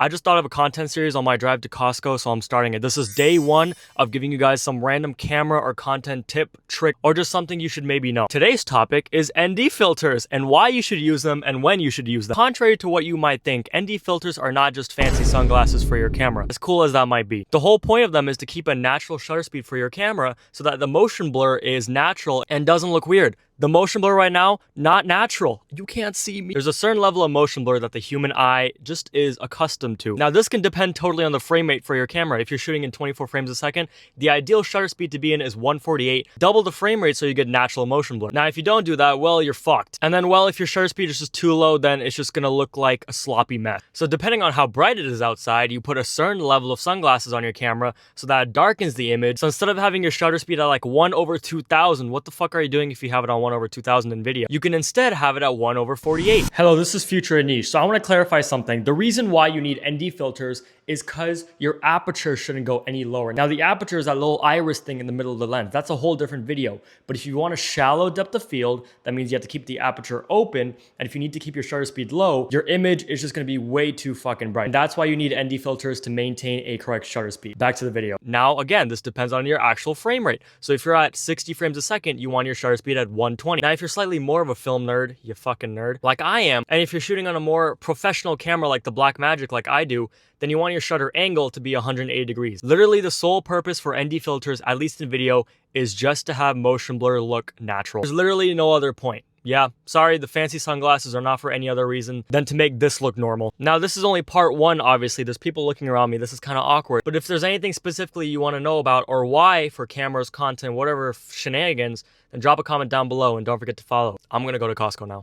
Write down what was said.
I just thought of a content series on my drive to Costco, so I'm starting it. This is day one of giving you guys some random camera or content tip, trick, or just something you should maybe know. Today's topic is ND filters and why you should use them and when you should use them. Contrary to what you might think, ND filters are not just fancy sunglasses for your camera, as cool as that might be. The whole point of them is to keep a natural shutter speed for your camera so that the motion blur is natural and doesn't look weird. The motion blur right now, not natural. You can't see me. There's a certain level of motion blur that the human eye just is accustomed to. Now, this can depend totally on the frame rate for your camera. If you're shooting in 24 frames a second, the ideal shutter speed to be in is 148. Double the frame rate so you get natural motion blur. Now, if you don't do that, well, you're fucked. And then, well, if your shutter speed is just too low, then it's just gonna look like a sloppy mess. So depending on how bright it is outside, you put a certain level of sunglasses on your camera so that it darkens the image. So instead of having your shutter speed at like 1/2000, what the fuck are you doing if you have it on 1/2000 in video? You can instead have it at 1/48. Hello, this is Future Anish. So I want to clarify something. The reason why you need ND filters is because your aperture shouldn't go any lower. Now, the aperture is that little iris thing in the middle of the lens. That's a whole different video. But if you want a shallow depth of field, that means you have to keep the aperture open. And if you need to keep your shutter speed low, your image is just going to be way too fucking bright. And that's why you need ND filters to maintain a correct shutter speed. Back to the video. Now, again, this depends on your actual frame rate. So if you're at 60 frames a second, you want your shutter speed at 120. Now, if you're slightly more of a film nerd, you fucking nerd, like I am, and if you're shooting on a more professional camera like the Blackmagic like I do, then you want your shutter angle to be 180 degrees. Literally, the sole purpose for ND filters, at least in video, is just to have motion blur look natural. There's literally no other point. Yeah, sorry, the fancy sunglasses are not for any other reason than to make this look normal. Now, this is only part one, obviously. There's people looking around me. This is kind of awkward. But if there's anything specifically you want to know about or why for cameras, content, whatever shenanigans, then drop a comment down below and don't forget to follow. I'm going to go to Costco now.